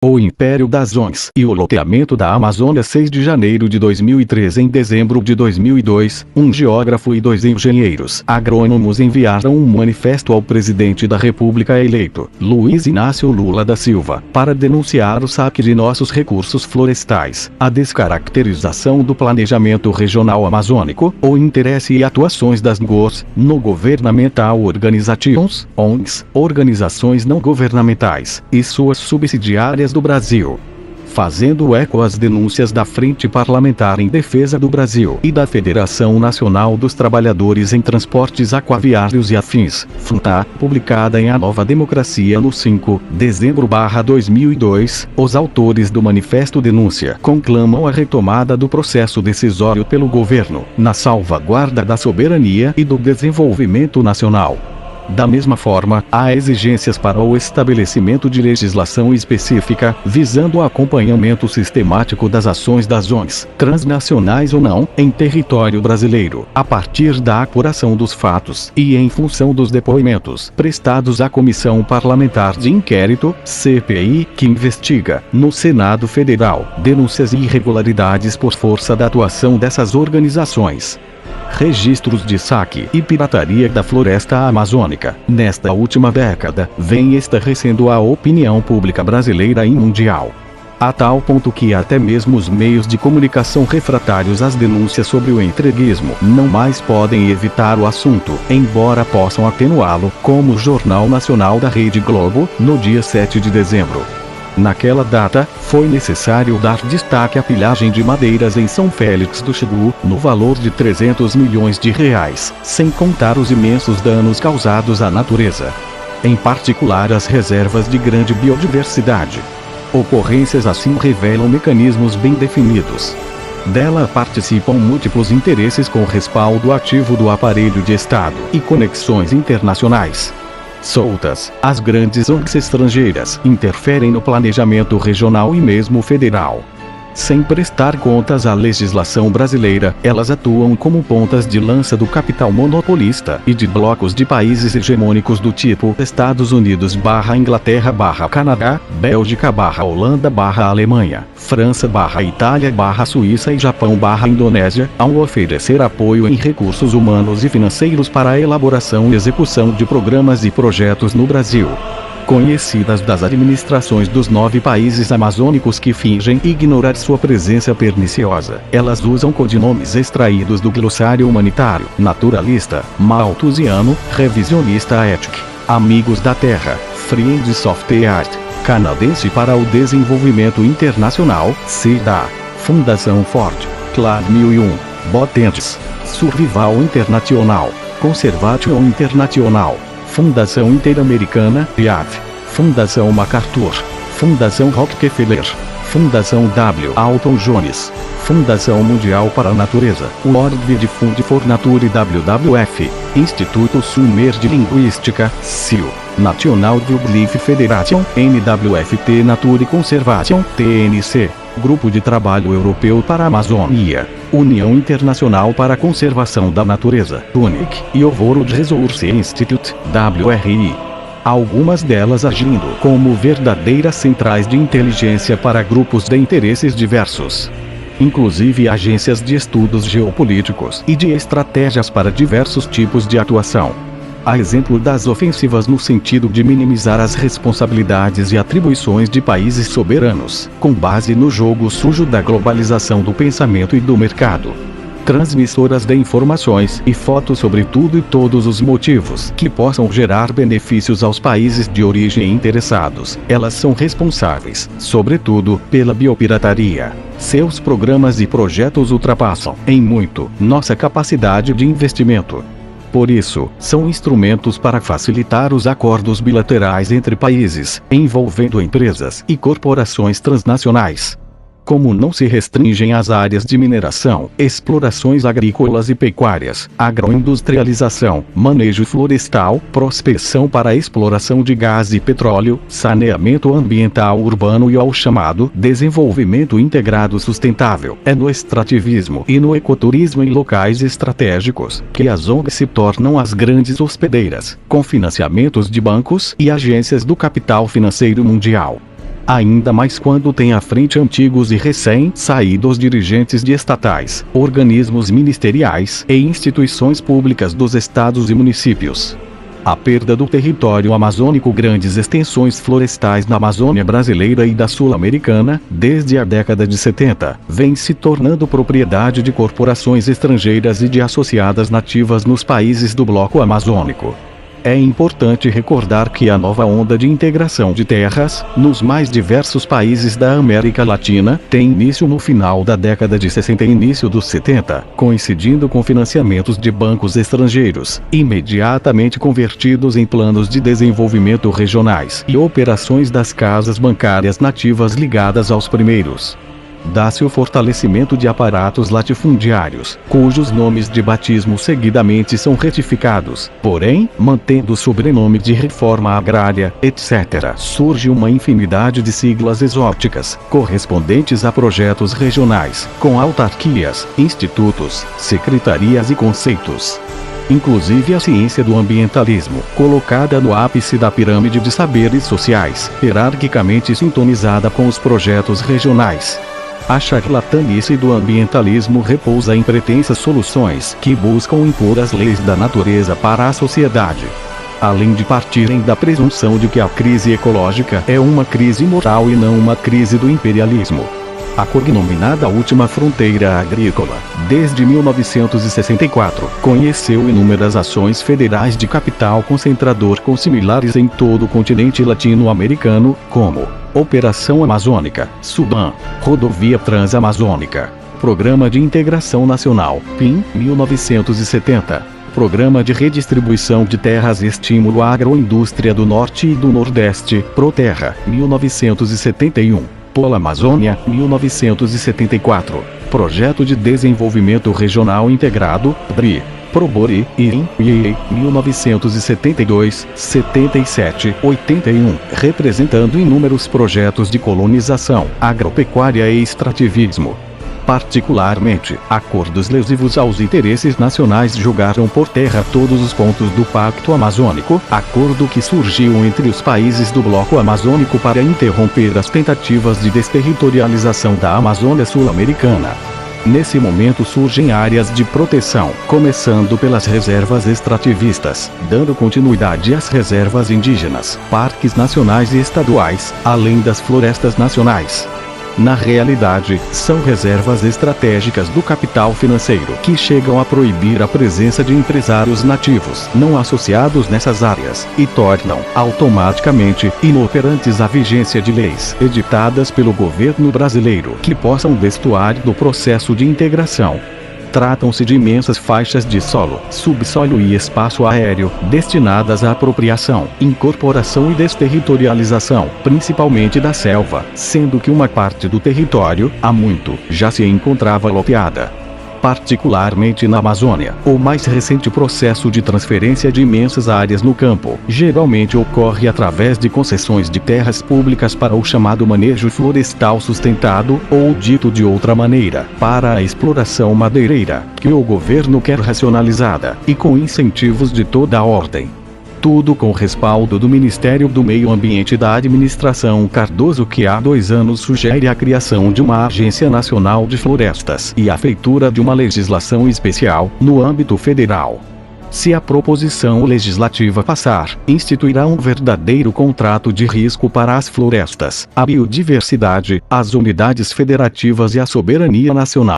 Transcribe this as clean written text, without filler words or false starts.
O Império das ONGs e o loteamento da Amazônia. 6 de janeiro de 2003. Em dezembro de 2002, um geógrafo e 2 engenheiros agrônomos enviaram um manifesto ao presidente da República eleito, Luiz Inácio Lula da Silva, para denunciar o saque de nossos recursos florestais, a descaracterização do planejamento regional amazônico, o interesse e atuações das NGOs, no governamental organizations, ONGs, organizações não governamentais, e suas subsidiárias do Brasil. Fazendo eco às denúncias da Frente Parlamentar em Defesa do Brasil e da Federação Nacional dos Trabalhadores em Transportes Aquaviários e Afins, FNTA, publicada em A Nova Democracia no 5 de dezembro de 2002, os autores do manifesto denúncia conclamam a retomada do processo decisório pelo governo, na salvaguarda da soberania e do desenvolvimento nacional. Da mesma forma, há exigências para o estabelecimento de legislação específica, visando o acompanhamento sistemático das ações das ONGs, transnacionais ou não, em território brasileiro, a partir da apuração dos fatos e em função dos depoimentos prestados à Comissão Parlamentar de Inquérito, CPI, que investiga, no Senado Federal, denúncias e irregularidades por força da atuação dessas organizações. Registros de saque e pirataria da floresta amazônica, nesta última década, vem estarrecendo a opinião pública brasileira e mundial. A tal ponto que até mesmo os meios de comunicação refratários às denúncias sobre o entreguismo não mais podem evitar o assunto, embora possam atenuá-lo, como o Jornal Nacional da Rede Globo, no dia 7 de dezembro. Naquela data, foi necessário dar destaque à pilhagem de madeiras em São Félix do Xingu, no valor de 300 milhões de reais, sem contar os imensos danos causados à natureza. Em particular as reservas de grande biodiversidade. Ocorrências assim revelam mecanismos bem definidos. Dela participam múltiplos interesses com respaldo ativo do aparelho de Estado e conexões internacionais. Soltas, as grandes ONGs estrangeiras interferem no planejamento regional e mesmo federal. Sem prestar contas à legislação brasileira, elas atuam como pontas de lança do capital monopolista e de blocos de países hegemônicos do tipo Estados Unidos / Inglaterra / Canadá, Bélgica / Holanda / Alemanha, França / Itália / Suíça e Japão / Indonésia, ao oferecer apoio em recursos humanos e financeiros para a elaboração e execução de programas e projetos no Brasil. Conhecidas das administrações dos 9 países amazônicos que fingem ignorar sua presença perniciosa, elas usam codinomes extraídos do glossário humanitário, naturalista, malthusiano, revisionista ético, Amigos da Terra, Friends of the Earth, Canadense para o Desenvolvimento Internacional, CDA, Fundação Ford, CLAR 1001, Botentes, Survival International, Conservation International, Fundação Interamericana, IAF, Fundação MacArthur, Fundação Rockefeller, Fundação W. Alton Jones, Fundação Mundial para a Natureza, World Fund for Nature e WWF, Instituto Sumer de Linguística, CIL, National Wildlife Federation, NWFT Nature Conservation, TNC, Grupo de Trabalho Europeu para a Amazônia, União Internacional para a Conservação da Natureza, UNIC, e o World Resource Institute, WRI. Algumas delas agindo como verdadeiras centrais de inteligência para grupos de interesses diversos. Inclusive agências de estudos geopolíticos e de estratégias para diversos tipos de atuação. A exemplo das ofensivas no sentido de minimizar as responsabilidades e atribuições de países soberanos, com base no jogo sujo da globalização do pensamento e do mercado. Transmissoras de informações e fotos sobre tudo e todos os motivos que possam gerar benefícios aos países de origem interessados, elas são responsáveis, sobretudo, pela biopirataria. Seus programas e projetos ultrapassam, em muito, nossa capacidade de investimento. Por isso, são instrumentos para facilitar os acordos bilaterais entre países, envolvendo empresas e corporações transnacionais. Como não se restringem às áreas de mineração, explorações agrícolas e pecuárias, agroindustrialização, manejo florestal, prospecção para a exploração de gás e petróleo, saneamento ambiental urbano e ao chamado desenvolvimento integrado sustentável, é no extrativismo e no ecoturismo em locais estratégicos que as ONGs se tornam as grandes hospedeiras, com financiamentos de bancos e agências do capital financeiro mundial. Ainda mais quando tem à frente antigos e recém-saídos dirigentes de estatais, organismos ministeriais e instituições públicas dos estados e municípios. A perda do território amazônico, grandes extensões florestais na Amazônia brasileira e da sul-americana, desde a década de 70, vem se tornando propriedade de corporações estrangeiras e de associadas nativas nos países do bloco amazônico. É importante recordar que a nova onda de integração de terras, nos mais diversos países da América Latina, tem início no final da década de 60 e início dos 70, coincidindo com financiamentos de bancos estrangeiros, imediatamente convertidos em planos de desenvolvimento regionais e operações das casas bancárias nativas ligadas aos primeiros. Dá-se o fortalecimento de aparatos latifundiários, cujos nomes de batismo seguidamente são retificados, porém, mantendo o sobrenome de reforma agrária, etc. Surge uma infinidade de siglas exóticas, correspondentes a projetos regionais, com autarquias, institutos, secretarias e conceitos. Inclusive a ciência do ambientalismo, colocada no ápice da pirâmide de saberes sociais, hierarquicamente sintonizada com os projetos regionais. A charlatanice do ambientalismo repousa em pretensas soluções que buscam impor as leis da natureza para a sociedade. Além de partirem da presunção de que a crise ecológica é uma crise moral e não uma crise do imperialismo. A cognominada Última Fronteira Agrícola, desde 1964, conheceu inúmeras ações federais de capital concentrador com similares em todo o continente latino-americano, como Operação Amazônica, SUBAM, Rodovia Transamazônica, Programa de Integração Nacional, PIN, 1970, Programa de Redistribuição de Terras e Estímulo à Agroindústria do Norte e do Nordeste, ProTerra, 1971. Polo Amazônia, 1974, Projeto de Desenvolvimento Regional Integrado, BRI, PROBORI, INE, 1972, 77, 81, representando inúmeros projetos de colonização, agropecuária e extrativismo. Particularmente, acordos lesivos aos interesses nacionais jogaram por terra todos os pontos do Pacto Amazônico, acordo que surgiu entre os países do bloco amazônico para interromper as tentativas de desterritorialização da Amazônia sul-americana. Nesse momento surgem áreas de proteção, começando pelas reservas extrativistas, dando continuidade às reservas indígenas, parques nacionais e estaduais, além das florestas nacionais. Na realidade, são reservas estratégicas do capital financeiro que chegam a proibir a presença de empresários nativos não associados nessas áreas e tornam, automaticamente, inoperantes a vigência de leis editadas pelo governo brasileiro que possam destoar do processo de integração. Tratam-se de imensas faixas de solo, subsolo e espaço aéreo, destinadas à apropriação, incorporação e desterritorialização, principalmente da selva, sendo que uma parte do território, há muito, já se encontrava loteada. Particularmente na Amazônia, o mais recente processo de transferência de imensas áreas no campo, geralmente ocorre através de concessões de terras públicas para o chamado manejo florestal sustentado, ou dito de outra maneira, para a exploração madeireira, que o governo quer racionalizada, e com incentivos de toda a ordem. Tudo com respaldo do Ministério do Meio Ambiente da administração Cardoso, que há 2 anos sugere a criação de uma Agência Nacional de Florestas e a feitura de uma legislação especial, no âmbito federal. Se a proposição legislativa passar, instituirá um verdadeiro contrato de risco para as florestas, a biodiversidade, as unidades federativas e a soberania nacional.